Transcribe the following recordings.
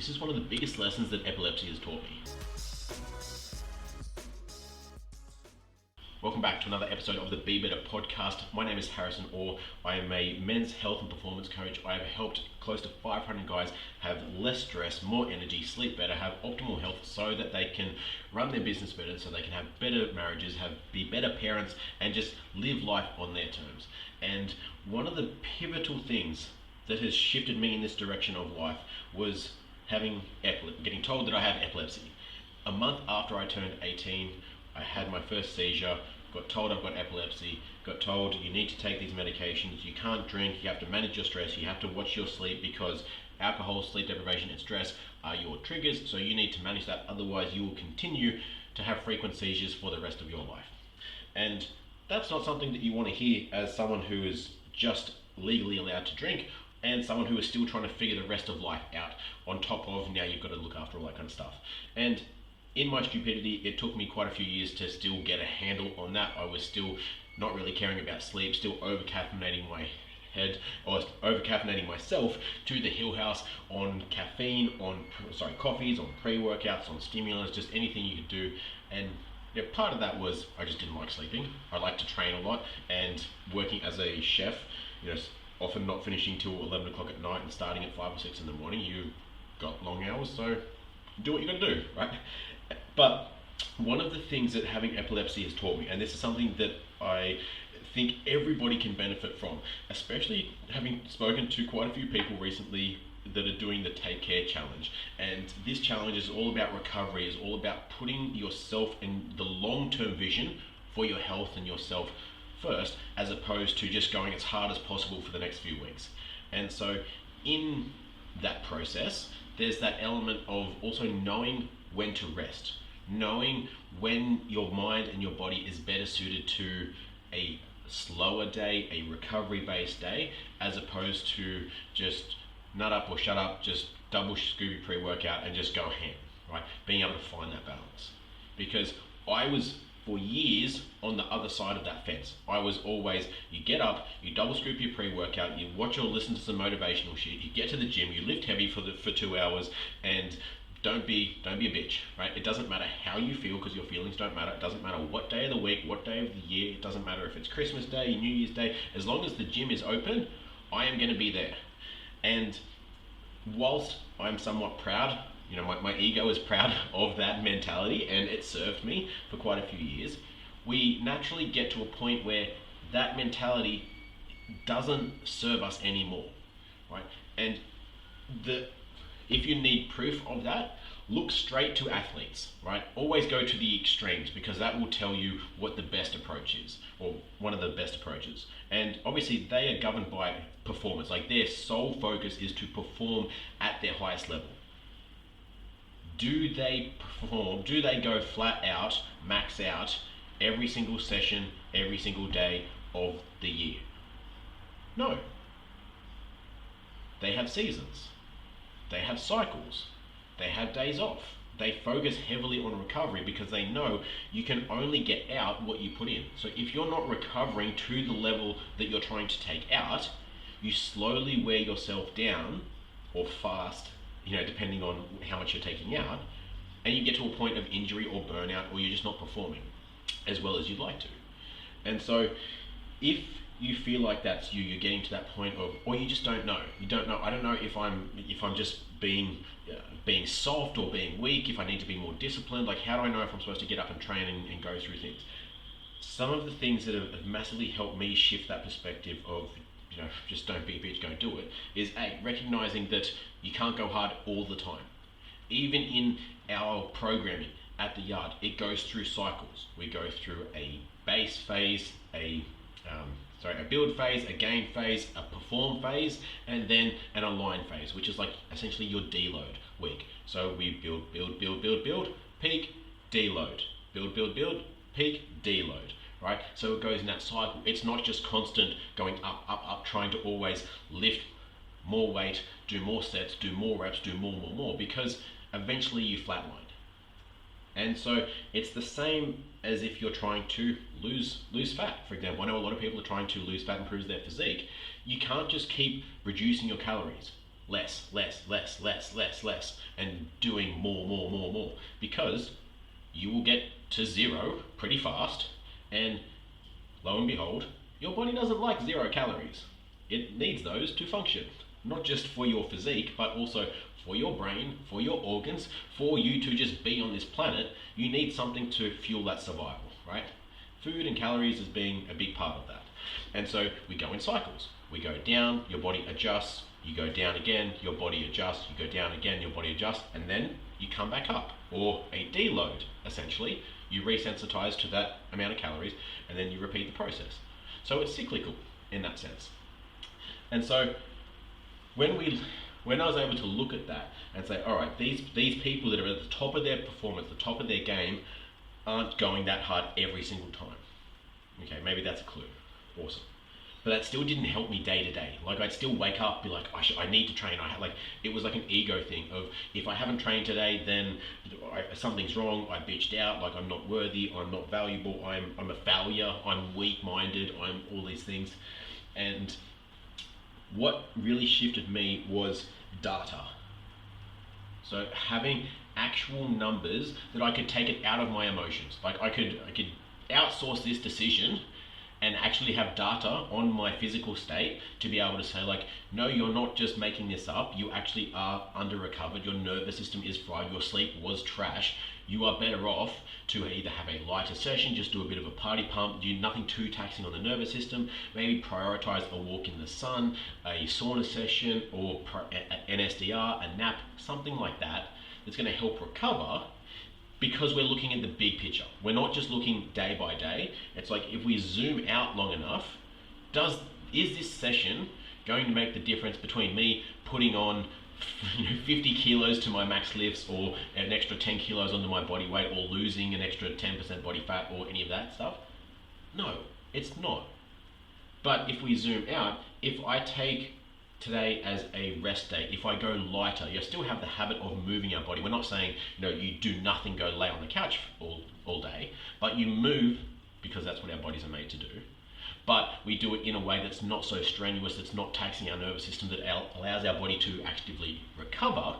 This is one of the biggest lessons that epilepsy has taught me. Welcome back to another episode of the Be Better podcast. My name is Harrison Orr. I am a men's health and performance coach. I have helped close to 500 guys have less stress, more energy, sleep better, have optimal health so that they can run their business better, so they can have better marriages, be better parents, and just live life on their terms. And one of the pivotal things that has shifted me in this direction of life was getting told that I have epilepsy. A month after I turned 18, I had my first seizure, got told I've got epilepsy, got told you need to take these medications, you can't drink, you have to manage your stress, you have to watch your sleep because alcohol, sleep deprivation and stress are your triggers, so you need to manage that, otherwise you will continue to have frequent seizures for the rest of your life. And that's not something that you want to hear as someone who is just legally allowed to drink and someone who is still trying to figure the rest of life out on top of now you've got to look after all that kind of stuff. And in my stupidity, it took me quite a few years to still get a handle on that. I was still not really caring about sleep, still over-caffeinating my head, or over-caffeinating myself to the hill house on caffeine, coffees, on pre-workouts, on stimulants, just anything you could do. And part of that was I just didn't like sleeping. I like to train a lot, and working as a chef, often not finishing till 11 o'clock at night and starting at 5 or 6 in the morning, you got long hours, so do what you got to do, right? But one of the things that having epilepsy has taught me, and this is something that I think everybody can benefit from, especially having spoken to quite a few people recently that are doing the Take Care challenge. And this challenge is all about recovery, is all about putting yourself in the long-term vision for your health and yourself first, as opposed to just going as hard as possible for the next few weeks. And so in that process, there's that element of also knowing when to rest, knowing when your mind and your body is better suited to a slower day, a recovery-based day, as opposed to just nut up or shut up, just double scoop your pre-workout and just go ham, right? Being able to find that balance. Because I was for years on the other side of that fence. I was always, you get up, you double scoop your pre-workout, you watch or listen to some motivational shit, you get to the gym, you lift heavy for 2 hours, and don't be a bitch, right? It doesn't matter how you feel, because your feelings don't matter. It doesn't matter what day of the week, what day of the year. It doesn't matter if it's Christmas Day, New Year's Day. As long as the gym is open, I am going to be there. And whilst I'm somewhat proud, my ego is proud of that mentality, and it served me for quite a few years, we naturally get to a point where that mentality doesn't serve us anymore, right? And if you need proof of that, look straight to athletes, right? Always go to the extremes, because that will tell you what the best approach is, or one of the best approaches. And obviously they are governed by performance. Like, their sole focus is to perform at their highest level. Do they perform? Do they go flat out, max out every single session, every single day of the year? No. They have seasons. They have cycles. They have days off. They focus heavily on recovery because they know you can only get out what you put in. So if you're not recovering to the level that you're trying to take out, you slowly wear yourself down, or fast, depending on how much you're taking out, and you get to a point of injury or burnout, or you're just not performing as well as you'd like to. And so if you feel like that's you're getting to that point of, or you just don't know. You don't know. I don't know if I'm just being soft or being weak. If I need to be more disciplined. Like, how do I know if I'm supposed to get up and train and go through things? Some of the things that have massively helped me shift that perspective of, just don't be a bitch, go do it, is recognizing that you can't go hard all the time. Even in our programming at the yard, it goes through cycles. We go through a base phase, a build phase, a gain phase, a perform phase, and then an align phase, which is like essentially your deload week. So we build, peak, deload, build, peak, deload, right? So it goes in that cycle. It's not just constant going up, trying to always lift more weight, do more sets, do more reps, do more, because eventually you flatline. And so it's the same as if you're trying to lose fat. For example, I know a lot of people are trying to lose fat and improve their physique. You can't just keep reducing your calories. less, less, less, less, less, less, and doing more, because you will get to zero pretty fast, and lo and behold, your body doesn't like 0 calories. It needs those to function, not just for your physique, but also for your brain, for your organs, for you to just be on this planet. You need something to fuel that survival, right? Food and calories as being a big part of that. And so we go in cycles. We go down, your body adjusts, you go down again, your body adjusts, you go down again, your body adjusts, and then you come back up, or a deload, essentially. You resensitize to that amount of calories, and then you repeat the process. So it's cyclical in that sense. And so when I was able to look at that and say, all right, these people that are at the top of their performance, the top of their game, aren't going that hard every single time. Okay, maybe that's a clue. Awesome. But that still didn't help me day to day. Like, I'd still wake up, be like, I need to train. It was like an ego thing of, if I haven't trained today, then something's wrong. I bitched out, like I'm not worthy, I'm not valuable, I'm a failure, I'm weak-minded, I'm all these things. And what really shifted me was data. So having actual numbers that I could take it out of my emotions. Like I could outsource this decision and actually have data on my physical state to be able to say, like, no, you're not just making this up, you actually are under recovered, your nervous system is fried, your sleep was trash, you are better off to either have a lighter session, just do a bit of a party pump, do nothing too taxing on the nervous system, maybe prioritize a walk in the sun, a sauna session, or an SDR, a nap, something like that, that's gonna help recover, because we're looking at the big picture. We're not just looking day by day. It's like, if we zoom out long enough, is this session going to make the difference between me putting on 50 kilos to my max lifts, or an extra 10 kilos onto my body weight, or losing an extra 10% body fat, or any of that stuff? No, it's not. But if we zoom out, if I take today as a rest day, if I go lighter, you still have the habit of moving our body. We're not saying, you do nothing, go lay on the couch all day, but you move, because that's what our bodies are made to do. But we do it in a way that's not so strenuous, that's not taxing our nervous system, that allows our body to actively recover,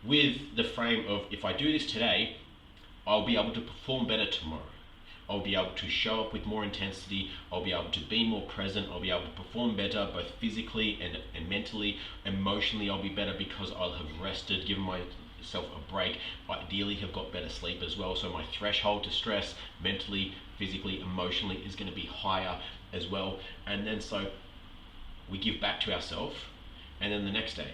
with the frame of, if I do this today, I'll be able to perform better tomorrow. I'll be able to show up with more intensity, I'll be able to be more present, I'll be able to perform better, both physically and mentally. Emotionally, I'll be better because I'll have rested, given myself a break, ideally have got better sleep as well, so my threshold to stress, mentally, physically, emotionally, is going to be higher as well. And then so we give back to ourselves, and then the next day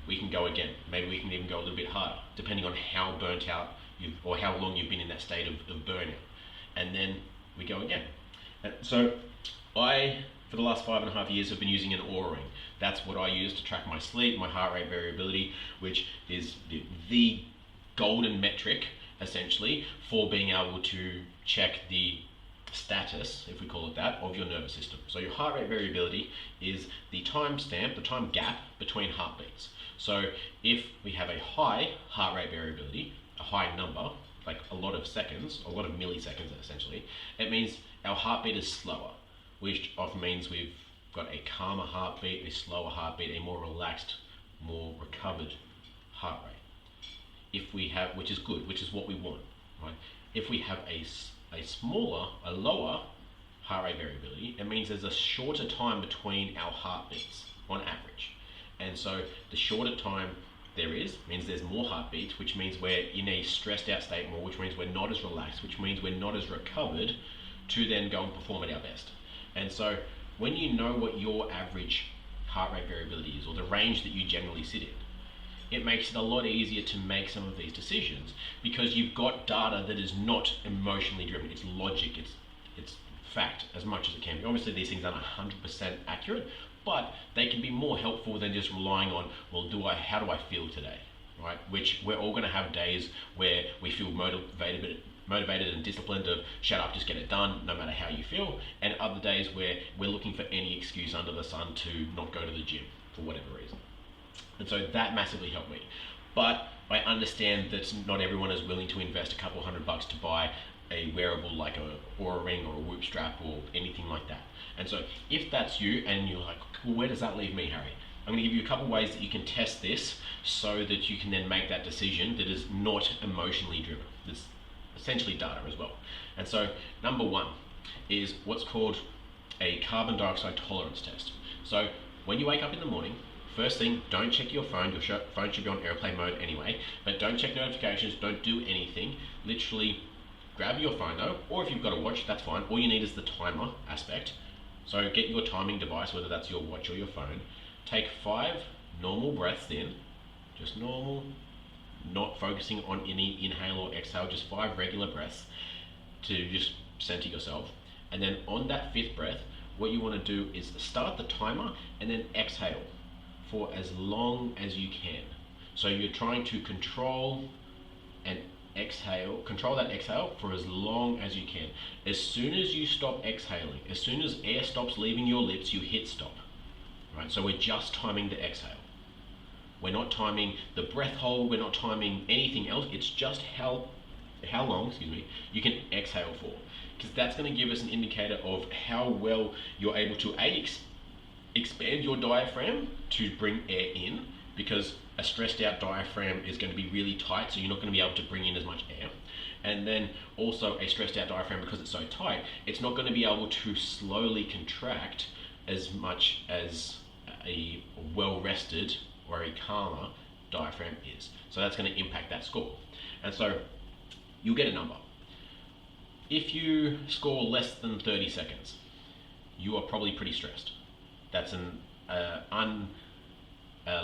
we can go again. Maybe we can even go a little bit harder, depending on how burnt out or how long you've been in that state of burnout. And then we go again. And so for the last 5.5 years, have been using an Oura ring. That's what I use to track my sleep, my heart rate variability, which is the golden metric, essentially, for being able to check the status, if we call it that, of your nervous system. So your heart rate variability is the time stamp, the time gap between heartbeats. So if we have a high heart rate variability, a high number, like a lot of seconds, a lot of milliseconds essentially, it means our heartbeat is slower, which often means we've got a calmer heartbeat, a slower heartbeat, a more relaxed, more recovered heart rate. If we have, which is good, which is what we want, right? If we have a lower heart rate variability, it means there's a shorter time between our heartbeats on average. And so the shorter time there means there's more heartbeats, which means we're in a stressed out state more, which means we're not as relaxed, which means we're not as recovered to then go and perform at our best. And so when you know what your average heart rate variability is, or the range that you generally sit in, it makes it a lot easier to make some of these decisions, because you've got data that is not emotionally driven. It's logic, it's fact as much as it can be. Obviously these things aren't 100% accurate, but they can be more helpful than just relying on, well, how do I feel today, right? Which we're all going to have days where we feel motivated and disciplined to shut up, just get it done, no matter how you feel, and other days where we're looking for any excuse under the sun to not go to the gym for whatever reason. And so that massively helped me. But I understand that not everyone is willing to invest a couple $100 to buy a wearable like a Oura ring or a Whoop strap or anything like that. And so if that's you and you're like, well, where does that leave me, Harry? I'm going to give you a couple ways that you can test this so that you can then make that decision that is not emotionally driven. That's essentially data as well. And so number one is what's called a carbon dioxide tolerance test. So when you wake up in the morning, first thing, don't check your phone. Your phone should be on airplane mode anyway, but don't check notifications, don't do anything. Literally grab your phone though, or if you've got a watch, that's fine. All you need is the timer aspect. So get your timing device, whether that's your watch or your phone. Take 5 normal breaths in, just normal, not focusing on any inhale or exhale, just 5 regular breaths to just center yourself. And then on that 5th breath, what you want to do is start the timer and then exhale for as long as you can. So you're trying to control that exhale for as long as you can. As soon as you stop exhaling, as soon as air stops leaving your lips, you hit stop. Right? So we're just timing the exhale. We're not timing the breath hold, we're not timing anything else. It's just how long, you can exhale for. Because that's going to give us an indicator of how well you're able to expand your diaphragm to bring air in, because a stressed out diaphragm is going to be really tight, so you're not going to be able to bring in as much air. And then also a stressed out diaphragm, because it's so tight, it's not going to be able to slowly contract as much as a well-rested or a calmer diaphragm is. So that's going to impact that score. And so you'll get a number. If you score less than 30 seconds, you are probably pretty stressed. That's a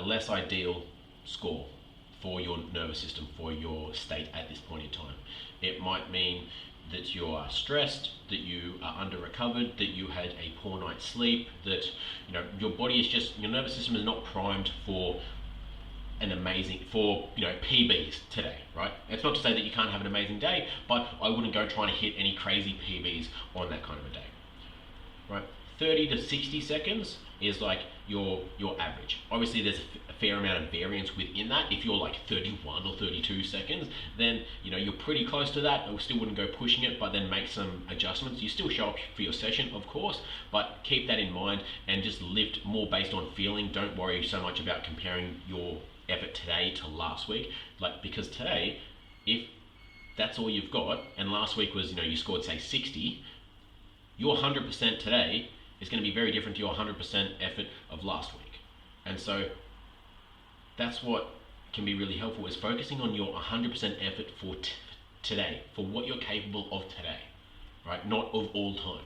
less ideal score for your nervous system, for your state at this point in time. It might mean that you are stressed, that you are under recovered, that you had a poor night's sleep, that your body is just, your nervous system is not primed for PBs today, right? It's not to say that you can't have an amazing day, but I wouldn't go trying to hit any crazy PBs on that kind of a day, right? 30 to 60 seconds is like your average. Obviously there's a fair amount of variance within that. If you're like 31 or 32 seconds, then you're pretty close to that. I still wouldn't go pushing it, but then make some adjustments. You still show up for your session, of course, but keep that in mind and just lift more based on feeling. Don't worry so much about comparing your effort today to last week, because today, if that's all you've got, and last week was you scored say 60, your 100% today is going to be very different to your 100% effort of last week. And so that's what can be really helpful, is focusing on your 100% effort for today, for what you're capable of today, right? Not of all time.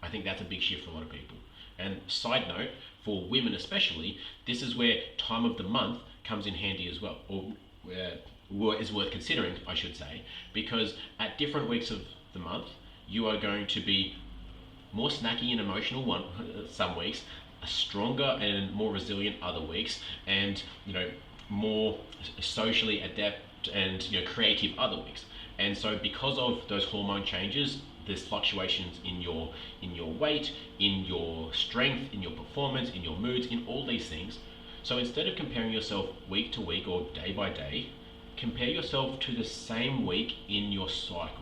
I think that's a big shift for a lot of people. And side note, for women especially, this is where time of the month comes in handy as well, or is worth considering, I should say, because at different weeks of the month, you are going to be more snacky and emotional some weeks, stronger and more resilient other weeks, and more socially adept and creative other weeks. And so because of those hormone changes, there's fluctuations in your weight, in your strength, in your performance, in your moods, in all these things. So instead of comparing yourself week to week or day by day, compare yourself to the same week in your cycle.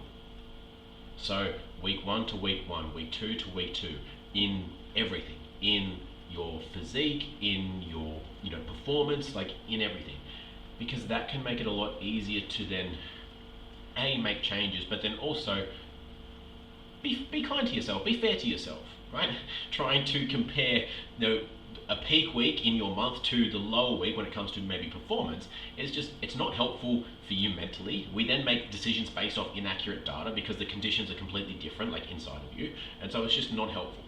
So week 1 to week 1, week 2 to week 2, in everything, in your physique, in your performance, in everything, because that can make it a lot easier to then make changes, but then also be kind to yourself, be fair to yourself, right? Trying to compare a peak week in your month to the lower week when it comes to maybe performance it's not helpful for you mentally. We then make decisions based off inaccurate data because the conditions are completely different, inside of you, and so it's just not helpful.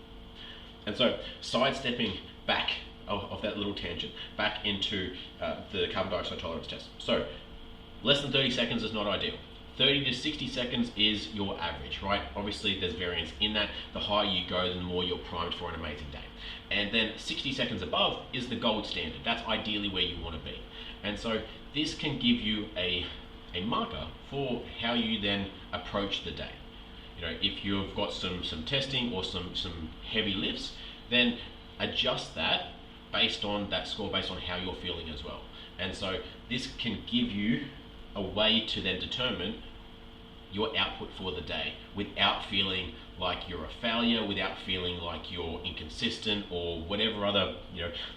And so sidestepping back of that little tangent back into the carbon dioxide tolerance test. So less than 30 seconds is not ideal. 30 to 60 seconds is your average, right? Obviously there's variance in that. The higher you go, the more you're primed for an amazing day. And then 60 seconds above is the gold standard. That's ideally where you want to be. And so this can give you a marker for how you then approach the day. If you've got some testing or some heavy lifts, then adjust that based on that score, based on how you're feeling as well. And so this can give you a way to then determine your output for the day without feeling like you're a failure, without feeling like you're inconsistent or whatever other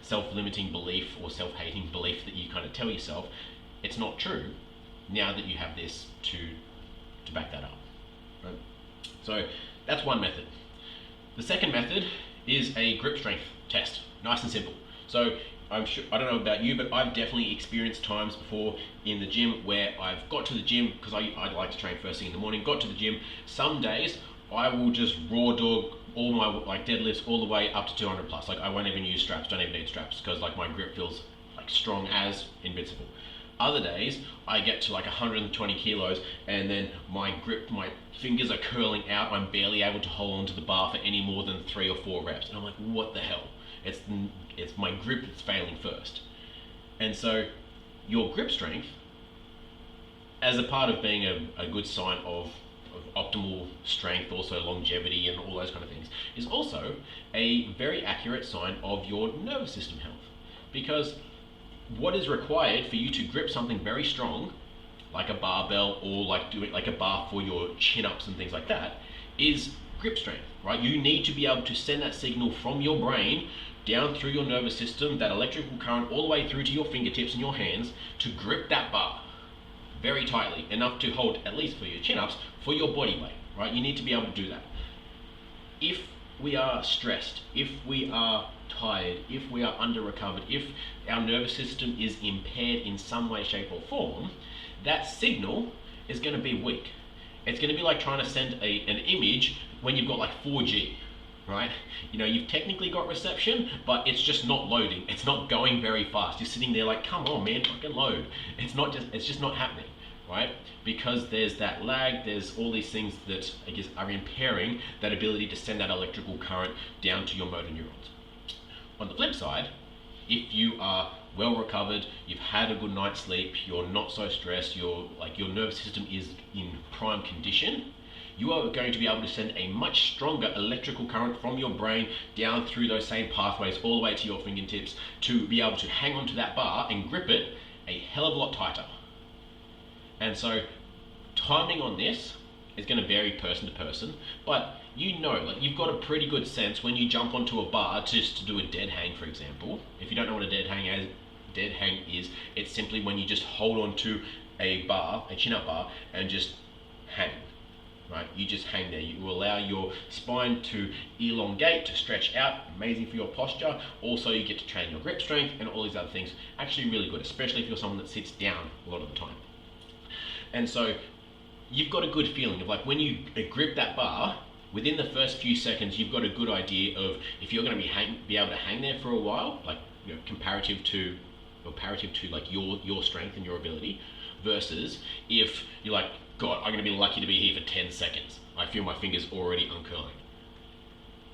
self-limiting belief or self-hating belief that you kind of tell yourself. It's not true now that you have this to back that up. Right? So that's one method. The second method is a grip strength test. Nice and simple. So I don't know about you, but I've definitely experienced times before in the gym where I've got to the gym, because I like to train first thing in the morning, got to the gym. Some days I will just raw dog all my deadlifts all the way up to 200 plus. Like I won't even use straps, don't even need straps, because like my grip feels like strong as invincible. Other days I get to like 120 kilos and then my fingers are curling out. I'm barely able to hold onto the bar for any more than 3 or 4 reps. And I'm like, what the hell? It's my grip that's failing first. And so your grip strength, as a part of being a good sign of optimal strength, also longevity and all those kind of things, is also a very accurate sign of your nervous system health. Because what is required for you to grip something very strong, like a barbell or like doing like a bar for your chin-ups and things like that, is grip strength, right? You need to be able to send that signal from your brain down through your nervous system, that electrical current all the way through to your fingertips and your hands to grip that bar very tightly, enough to hold, at least for your chin-ups, for your body weight, right? You need to be able to do that. If we are stressed, if we are tired, if we are under-recovered, if our nervous system is impaired in some way, shape or form, that signal is going to be weak. It's going to be like trying to send an image when you've got like 4G, right? You've technically got reception, but it's just not loading. It's not going very fast. You're sitting there like, come on, man, fucking load. It's just not happening, right? Because there's that lag, there's all these things that I guess are impairing that ability to send that electrical current down to your motor neurons. On the flip side, if you are well recovered, you've had a good night's sleep, you're not so stressed, your nervous system is in prime condition, you are going to be able to send a much stronger electrical current from your brain down through those same pathways all the way to your fingertips to be able to hang onto that bar and grip it a hell of a lot tighter. And so timing on this is going to vary person to person, but you've got a pretty good sense when you jump onto a bar just to do a dead hang, for example. If you don't know what a dead hang is, it's simply when you just hold onto a bar, a chin-up bar, and just hang, right? You just hang there. You allow your spine to elongate, to stretch out, amazing for your posture. Also, you get to train your grip strength and all these other things. Actually really good, especially if you're someone that sits down a lot of the time. And so you've got a good feeling of like when you grip that bar, within the first few seconds, you've got a good idea of if you're going to be able to hang there for a while, like comparative to like your strength and your ability, versus if you're like, God, I'm going to be lucky to be here for 10 seconds. I feel my fingers already uncurling.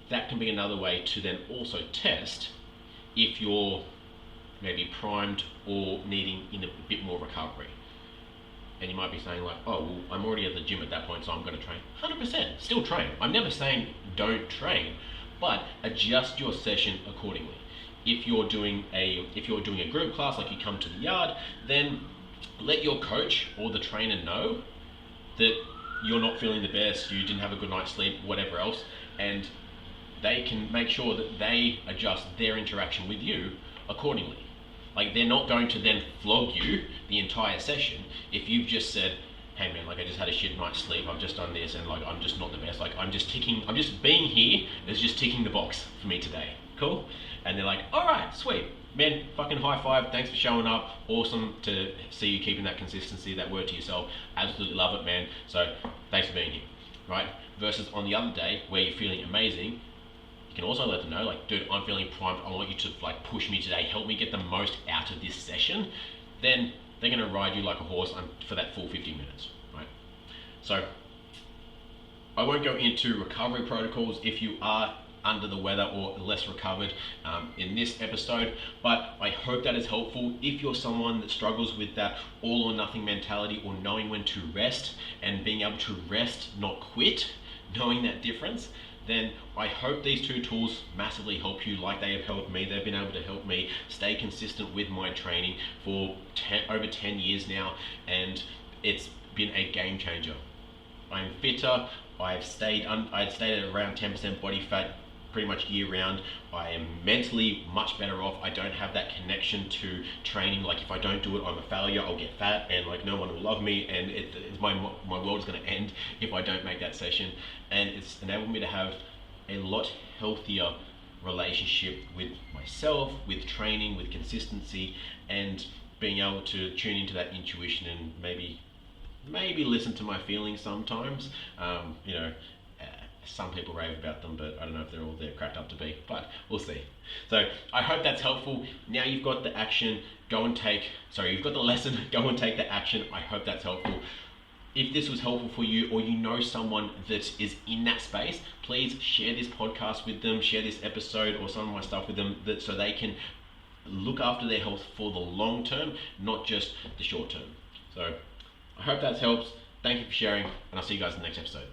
That can be another way to then also test if you're maybe primed or needing in a bit more recovery. And you might be saying like, oh, well, I'm already at the gym at that point, so I'm going to train. 100%, still train. I'm never saying don't train, but adjust your session accordingly. If you're doing a group class, like you come to the yard, then let your coach or the trainer know that you're not feeling the best, you didn't have a good night's sleep, whatever else, and they can make sure that they adjust their interaction with you accordingly. Like they're not going to then flog you the entire session if you've just said, hey man, like I just had a shit night's sleep, I've just done this and like I'm just not the best, like I'm just being here is just ticking the box for me today. Cool? And they're like, alright, sweet. Man, fucking high five, thanks for showing up. Awesome to see you keeping that consistency, that word to yourself. Absolutely love it, man. So thanks for being here. Right? Versus on the other day where you're feeling amazing, you can also let them know, like, dude, I'm feeling primed. I want you to like push me today. Help me get the most out of this session. Then they're going to ride you like a horse for that full 50 minutes, right? So I won't go into recovery protocols if you are under the weather or less recovered in this episode, but I hope that is helpful. If you're someone that struggles with that all or nothing mentality or knowing when to rest and being able to rest, not quit, knowing that difference, then I hope these two tools massively help you like they have helped me. They've been able to help me stay consistent with my training for over 10 years now, and it's been a game changer. I'm fitter. I'd stayed at around 10% body fat pretty much year round. I am mentally much better off. I don't have that connection to training. Like if I don't do it, I'm a failure. I'll get fat, and like no one will love me, and my world is going to end if I don't make that session. And it's enabled me to have a lot healthier relationship with myself, with training, with consistency, and being able to tune into that intuition and maybe listen to my feelings sometimes. Some people rave about them, but I don't know if they're all there cracked up to be, but we'll see. So I hope that's helpful. Now you've got the action, you've got the lesson, go and take the action. I hope that's helpful. If this was helpful for you, or you know someone that is in that space, please share this podcast with them, share this episode or some of my stuff with them, so they can look after their health for the long term, not just the short term. So I hope that helps. Thank you for sharing, and I'll see you guys in the next episode.